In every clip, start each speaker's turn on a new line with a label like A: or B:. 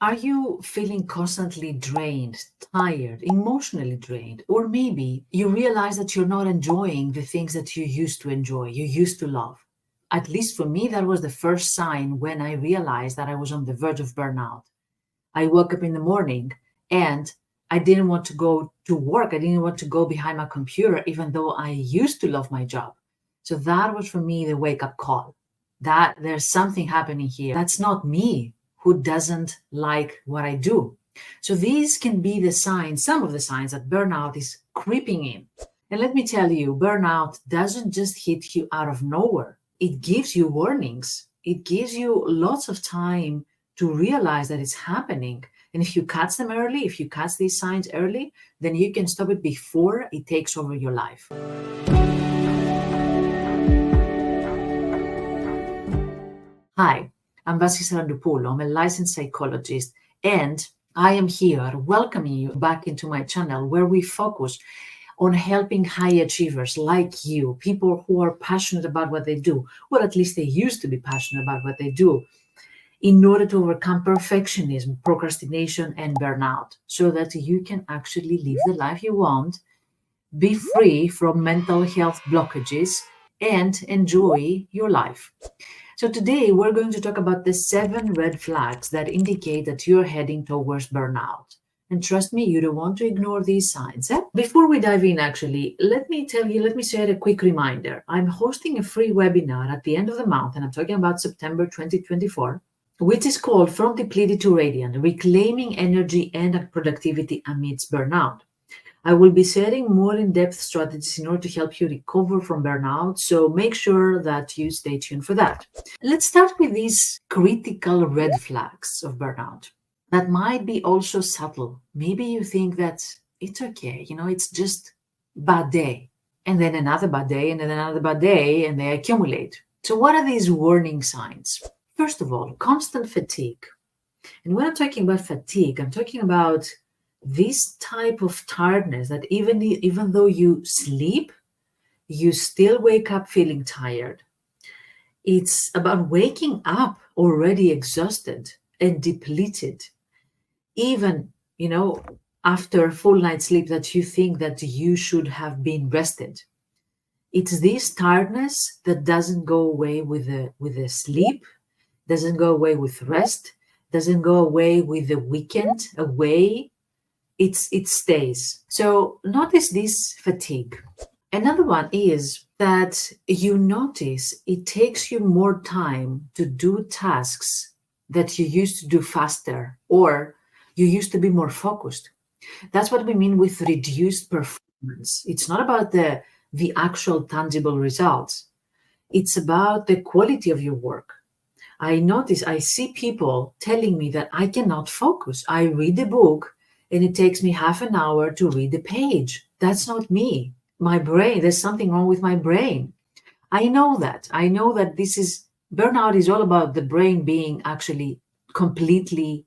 A: Are you feeling constantly drained, tired, emotionally drained? Or maybe you realize that you're not enjoying the things that you used to enjoy, you used to love. At least for me, that was the first sign when I realized that I was on the verge of burnout. I woke up in the morning and I didn't want to go to work. I didn't want to go behind my computer, even though I used to love my job. So that was for me the wake up call that there's something happening here. That's not me who doesn't like what I do. So these can be the signs, some of the signs that burnout is creeping in. And let me tell you, burnout doesn't just hit you out of nowhere. It gives you warnings. It gives you lots of time to realize that it's happening. And if you catch them early, if you catch these signs early, then you can stop it before it takes over your life. Hi, I'm Vassia. I'm a licensed psychologist, and I am here welcoming you back into my channel where we focus on helping high achievers like you, people who are passionate about what they do, or at least they used to be passionate about what they do, in order to overcome perfectionism, procrastination, and burnout, so that you can actually live the life you want, be free from mental health blockages, and enjoy your life. So today we're going to talk about the 7 red flags that indicate that you're heading towards burnout. And trust me, you don't want to ignore these signs. Before we dive in, actually, let me share a quick reminder. I'm hosting a free webinar at the end of the month, and I'm talking about September 2024, which is called From Depleted to Radiant, Reclaiming Energy and Productivity Amidst Burnout. I will be sharing more in-depth strategies in order to help you recover from burnout, so make sure that you stay tuned for that. Let's start with these critical red flags of burnout that might be also subtle. Maybe you think that it's okay, it's just bad day, and then another bad day, and then another bad day, and they accumulate. So what are these warning signs? First of all, constant fatigue. And when I'm talking about fatigue, I'm talking about this type of tiredness that even though you sleep, you still wake up feeling tired. It's about waking up already exhausted and depleted, even, after a full night's sleep that you think that you should have been rested. It's this tiredness that doesn't go away with the sleep, doesn't go away with rest, doesn't go away with the weekend away. It stays. So notice this fatigue. Another one is that you notice it takes you more time to do tasks that you used to do faster, or you used to be more focused. That's what we mean with reduced performance. It's not about the actual tangible results. It's about the quality of your work. I see people telling me that I cannot focus. I read a book and it takes me half an hour to read the page. That's not me. My brain, there's something wrong with my brain. I know that burnout is all about the brain being actually completely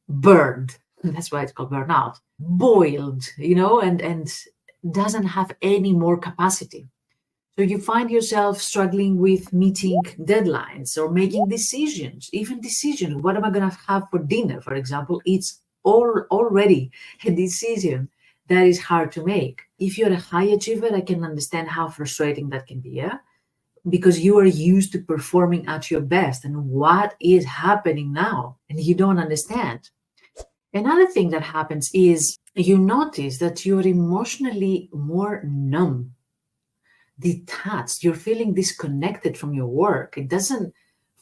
A: burned. That's why it's called burnout. Boiled, and doesn't have any more capacity. So you find yourself struggling with meeting deadlines or making decisions, What am I going to have for dinner, for example? It's already a decision that is hard to make. If you're a high achiever, I can understand how frustrating that can be, because you are used to performing at your best, and what is happening now, and you don't understand. Another thing that happens is you notice that you're emotionally more numb, detached. You're feeling disconnected from your work. It doesn't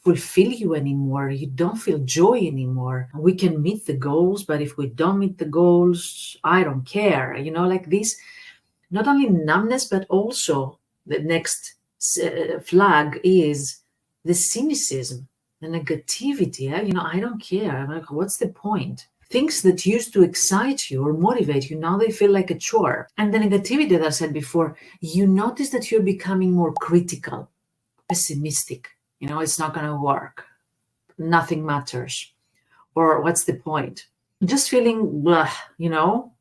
A: fulfill you anymore. You don't feel joy anymore. We can meet the goals, but if we don't meet the goals, I don't care. Like this, not only numbness, but also the next flag is the cynicism, the negativity. I don't care. I'm like, what's the point? Things that used to excite you or motivate you, now they feel like a chore. And the negativity that I said before, you notice that you're becoming more critical, pessimistic. It's not going to work. Nothing matters. Or what's the point? Just feeling blah,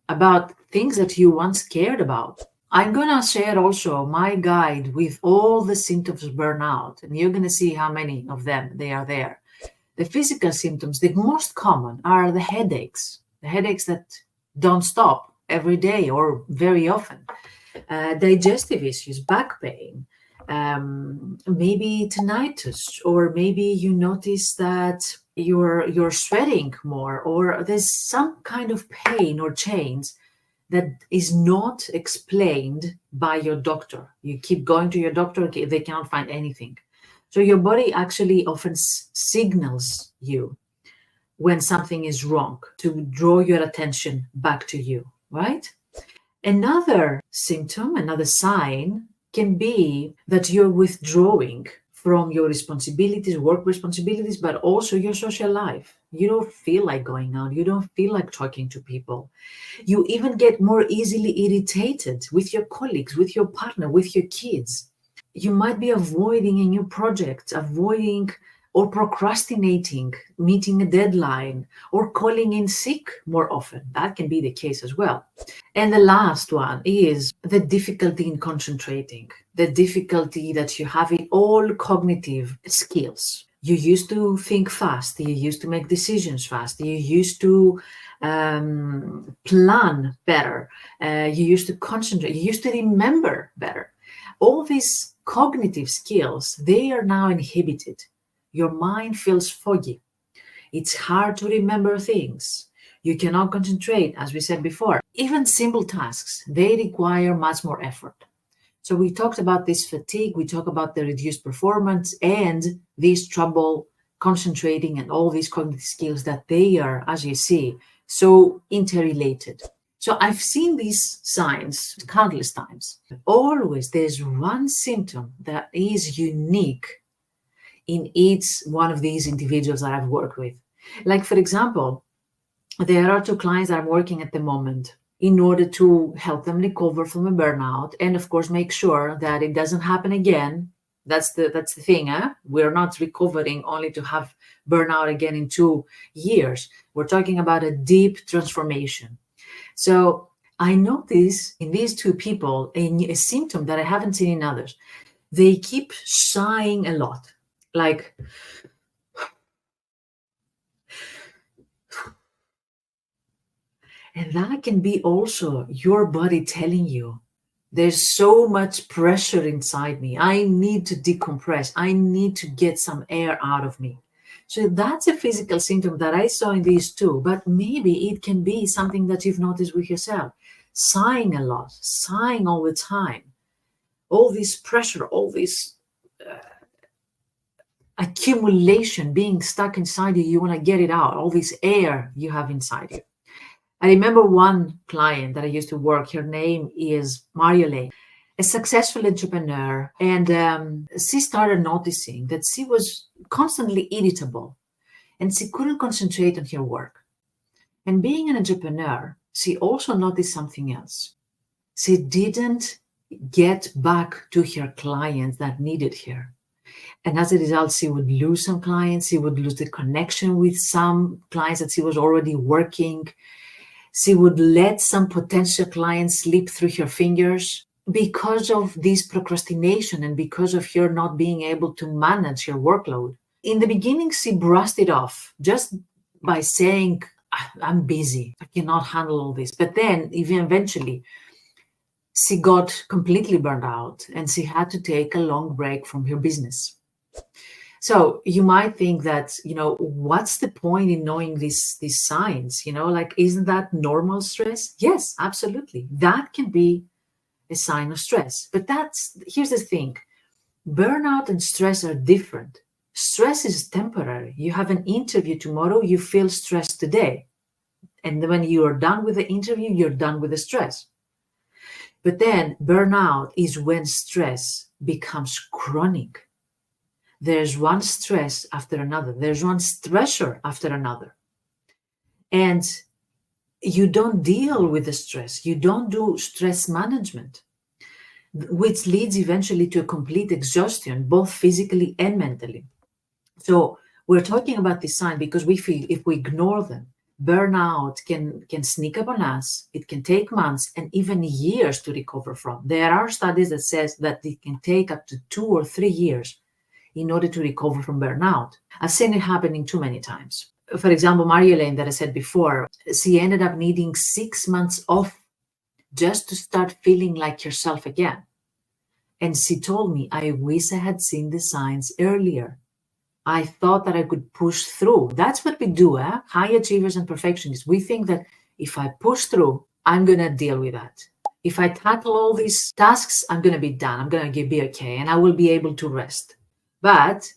A: about things that you once cared about. I'm going to share also my guide with all the symptoms of burnout, and you're going to see how many of them they are there. The physical symptoms, the most common, are the headaches that don't stop every day or very often, digestive issues, back pain, maybe tinnitus, or maybe you notice that you're sweating more, or there's some kind of pain or change that is not explained by your doctor. You keep going to your doctor, they can't find anything. So your body actually often signals you when something is wrong to draw your attention back to you, right? Another symptom, another sign can be that you're withdrawing from your responsibilities, work responsibilities, but also your social life. You don't feel like going out. You don't feel like talking to people. You even get more easily irritated with your colleagues, with your partner, with your kids. You might be avoiding a new project, avoiding or procrastinating, meeting a deadline, or calling in sick more often. That can be the case as well. And the last one is the difficulty in concentrating, the difficulty that you have in all cognitive skills. You used to think fast, you used to make decisions fast, you used to plan better, you used to concentrate, you used to remember better. All these cognitive skills, they are now inhibited. Your mind feels foggy. It's hard to remember things. You cannot concentrate, as we said before. Even simple tasks, they require much more effort. So we talked about this fatigue, we talked about the reduced performance and this trouble concentrating and all these cognitive skills that they are, as you see, so interrelated. So I've seen these signs countless times. Always there's one symptom that is unique in each one of these individuals that I've worked with. Like, for example, there are two clients that I'm working at the moment in order to help them recover from a burnout and, of course, make sure that it doesn't happen again. That's the thing. We're not recovering only to have burnout again in 2 years. We're talking about a deep transformation. So I notice in these two people a symptom that I haven't seen in others. They keep sighing a lot. Like, and that can be also your body telling you, there's so much pressure inside me. I need to decompress. I need to get some air out of me. So that's a physical symptom that I saw in these two, but maybe it can be something that you've noticed with yourself. Sighing a lot, sighing all the time. All this pressure, all this accumulation being stuck inside you want to get it out, all this air you have inside you. I remember one client that I used to work, her name is Mariole, a successful entrepreneur, and she started noticing that she was constantly irritable and she couldn't concentrate on her work. And being an entrepreneur, she also noticed something else. She didn't get back to her clients that needed her. And as a result, she would lose some clients. She would lose the connection with some clients that she was already working. She would let some potential clients slip through her fingers because of this procrastination and because of her not being able to manage her workload. In the beginning, she brushed it off just by saying, I'm busy, I cannot handle all this. But then even eventually, she got completely burned out and she had to take a long break from her business. So you might think that, what's the point in knowing these signs? Like, isn't that normal stress? Yes, absolutely. That can be a sign of stress. But here's the thing. Burnout and stress are different. Stress is temporary. You have an interview tomorrow, you feel stressed today. And when you are done with the interview, you're done with the stress. But then burnout is when stress becomes chronic. There's one stress after another. There's one stressor after another. And you don't deal with the stress. You don't do stress management, which leads eventually to a complete exhaustion, both physically and mentally. So we're talking about this sign because we feel if we ignore them, burnout can sneak up on us. It can take months and even years to recover from. There are studies that says that it can take up to 2 or 3 years in order to recover from burnout. I've seen it happening too many times. For example, Marie-Elaine, that I said before, she ended up needing 6 months off just to start feeling like herself again. And she told me, I wish I had seen the signs earlier. I thought that I could push through. That's what we do, high achievers and perfectionists. We think that if I push through, I'm going to deal with that. If I tackle all these tasks, I'm going to be done. I'm going to be okay, and I will be able to rest. But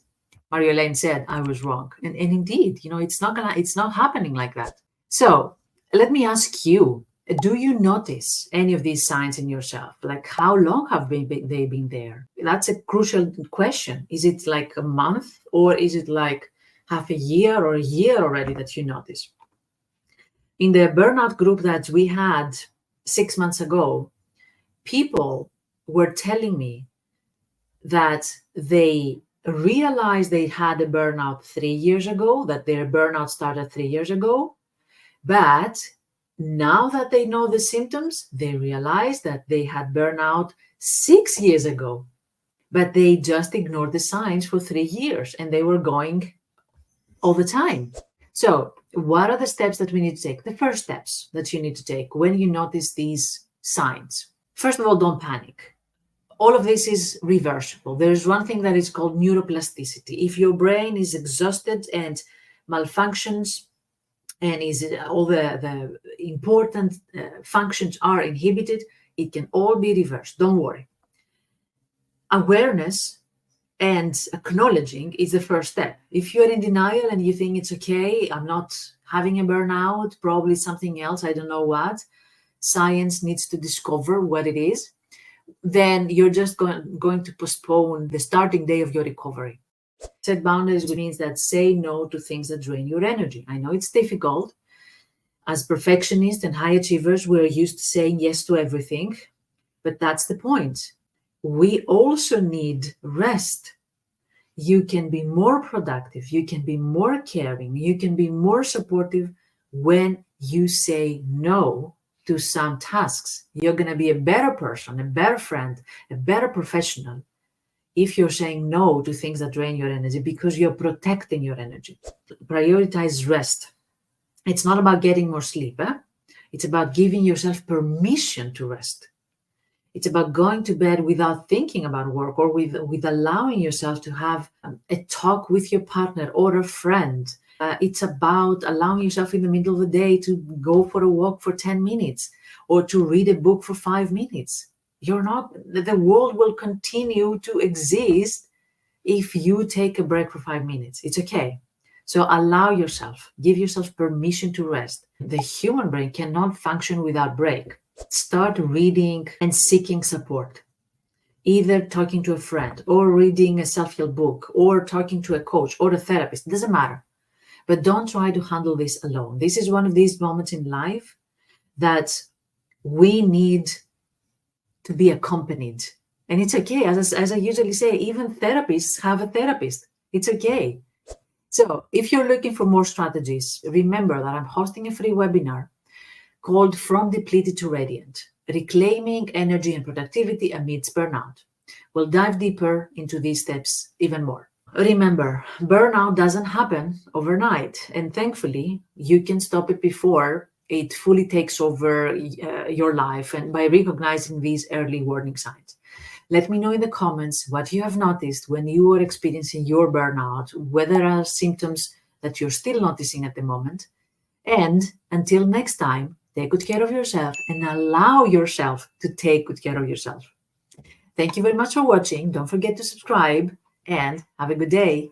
A: Marie-Elaine said I was wrong. And indeed, it's not happening like that. So let me ask you, do you notice any of these signs in yourself? Like, how long have they been there? That's a crucial question. Is it like a month, or is it like half a year or a year already that you notice? In the burnout group that we had 6 months ago, people were telling me that they realized they had a burnout 3 years ago, that their burnout started 3 years ago, but now that they know the symptoms, they realize that they had burnout 6 years ago, but they just ignored the signs for 3 years and they were going all the time. So what are the steps that we need to take? The first steps that you need to take when you notice these signs. First of all, don't panic. All of this is reversible. There's one thing that is called neuroplasticity. If your brain is exhausted and malfunctions, and all the important functions are inhibited, it can all be reversed. Don't worry. Awareness and acknowledging is the first step. If you're in denial and you think it's okay, I'm not having a burnout, probably something else, I don't know what, science needs to discover what it is, then you're just going to postpone the starting day of your recovery. Set boundaries means that say no to things that drain your energy. I know it's difficult. As perfectionists and high achievers, we're used to saying yes to everything, but that's the point. We also need rest. You can be more productive, you can be more caring, you can be more supportive when you say no to some tasks. You're going to be a better person, a better friend, a better professional if you're saying no to things that drain your energy, because you're protecting your energy. Prioritize rest. It's not about getting more sleep. It's about giving yourself permission to rest. It's about going to bed without thinking about work, or with allowing yourself to have a talk with your partner or a friend. It's about allowing yourself in the middle of the day to go for a walk for 10 minutes or to read a book for 5 minutes. The world will continue to exist if you take a break for 5 minutes. It's okay. So allow yourself, give yourself permission to rest. The human brain cannot function without break. Start reading and seeking support. Either talking to a friend or reading a self-help book or talking to a coach or a therapist. It doesn't matter. But don't try to handle this alone. This is one of these moments in life that we need to be accompanied. And it's okay. As I usually say, even therapists have a therapist. It's okay. So if you're looking for more strategies, remember that I'm hosting a free webinar called From Depleted to Radiant, Reclaiming Energy and Productivity Amidst Burnout. We'll dive deeper into these steps even more. Remember, burnout doesn't happen overnight, and thankfully, you can stop it before it fully takes over your life, and by recognizing these early warning signs. Let me know in the comments what you have noticed when you are experiencing your burnout, whether there are symptoms that you're still noticing at the moment. And until next time, take good care of yourself and allow yourself to take good care of yourself. Thank you very much for watching. Don't forget to subscribe and have a good day.